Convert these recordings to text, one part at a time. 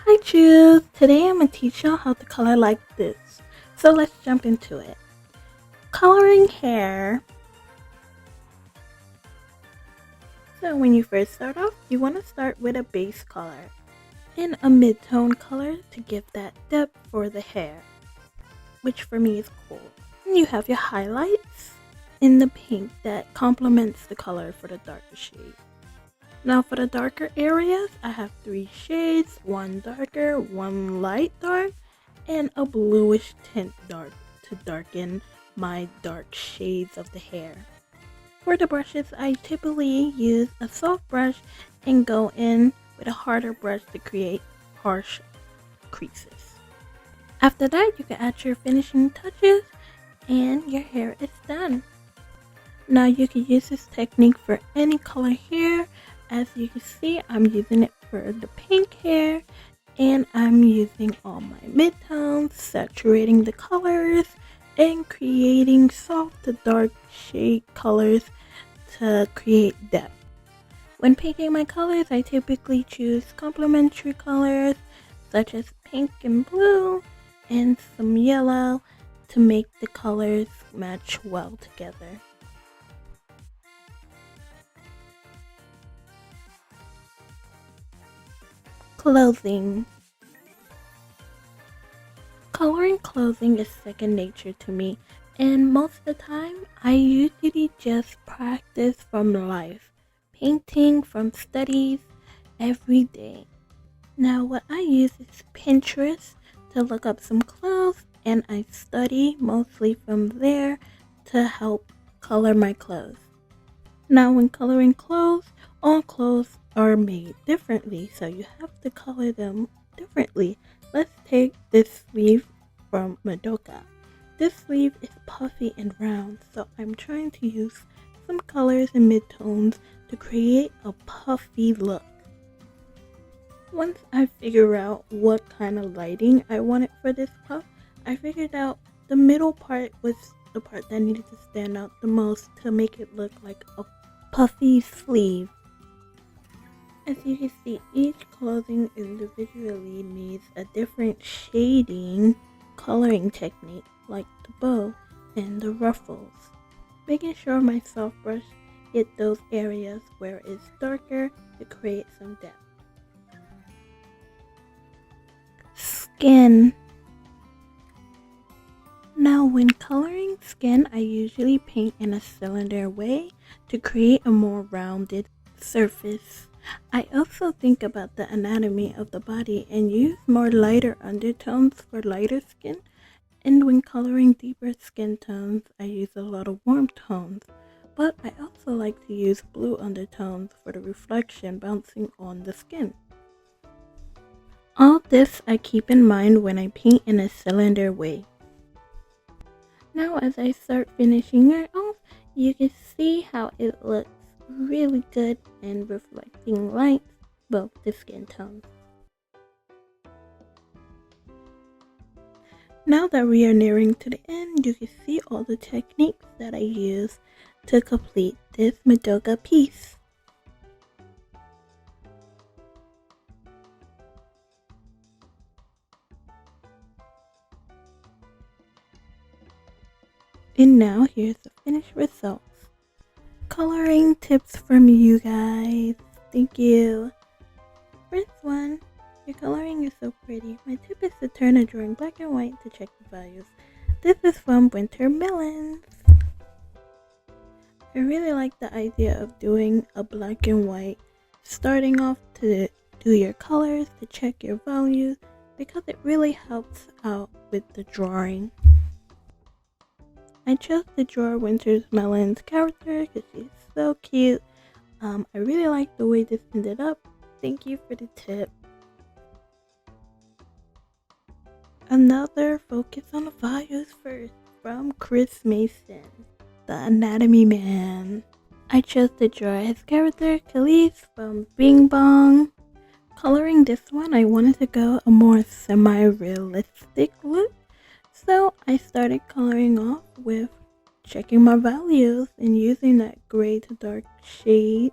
Hi Juice! Today I'm going to teach y'all how to color like this. So let's jump into it. Coloring hair. So when you first start off, you want to start with a base color and a mid-tone color to give that depth for the hair, which for me is cool. And you have your highlights in the pink that complements the color for the darker shade. Now for the darker areas, I have 3 shades, one darker, one light dark, and a bluish tint dark to darken my dark shades of the hair. For the brushes, I typically use a soft brush and go in with a harder brush to create harsh creases. After that, you can add your finishing touches and your hair is done. Now you can use this technique for any color hair. As you can see, I'm using it for the pink hair and I'm using all my midtones, saturating the colors and creating soft to dark shade colors to create depth. When picking my colors, I typically choose complementary colors such as pink and blue and some yellow to make the colors match well together. Clothing. Coloring clothing is second nature to me, and most of the time I usually just practice from life, painting from studies every day. Now what I use is Pinterest to look up some clothes, and I study mostly from there to help color my clothes. Now when coloring clothes, all clothes are made differently, so you have to color them differently. Let's take this sleeve from Madoka. This sleeve is puffy and round, so I'm trying to use some colors and midtones to create a puffy look. Once I figure out what kind of lighting I wanted for this puff, I figured out the middle part was the part that needed to stand out the most to make it look like a puffy sleeve. As you can see, each clothing individually needs a different shading coloring technique, like the bow and the ruffles. Making sure my soft brush hit those areas where it's darker to create some depth. Skin. Now when coloring skin, I usually paint in a cylinder way to create a more rounded surface. I also think about the anatomy of the body and use more lighter undertones for lighter skin, and when coloring deeper skin tones, I use a lot of warm tones, but I also like to use blue undertones for the reflection bouncing on the skin. All this I keep in mind when I paint in a cylinder way. Now as I start finishing it off, you can see how it looks really good and reflecting light both the skin tones. Now that we are nearing to the end, you can see all the techniques that I use to complete this Madoka piece. And now here's the finished results. Coloring tips from you guys. Thank you. First one, your coloring is so pretty. My tip is to turn a drawing black and white to check the values. This is from WinterMeloons. I really like the idea of doing a black and white, starting off to do your colors to check your values because it really helps out with the drawing. I chose to draw WinterMeloons character because she's so cute. I really like the way this ended up. Thank you for the tip. Another focus on the values first from Chris Mason, the Anatomy Man. I chose to draw his character Khalees from Bing Bong. Coloring this one, I wanted to go a more semi-realistic look. So I started coloring off with checking my values and using that gray to dark shade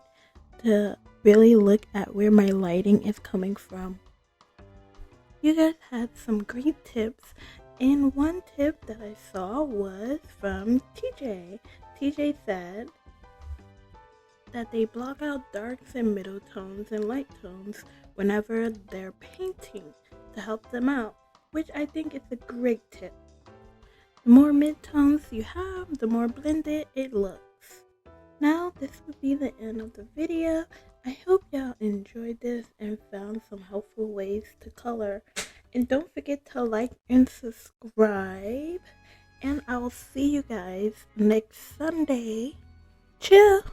to really look at where my lighting is coming from. You guys had some great tips, and one tip that I saw was from TJ. TJ said that they block out darks and middle tones and light tones whenever they're painting to help them out, which I think is a great tip. The more midtones you have, the more blended it looks. Now, this would be the end of the video. I hope y'all enjoyed this and found some helpful ways to color. And don't forget to like and subscribe. And I will see you guys next Sunday. Chill!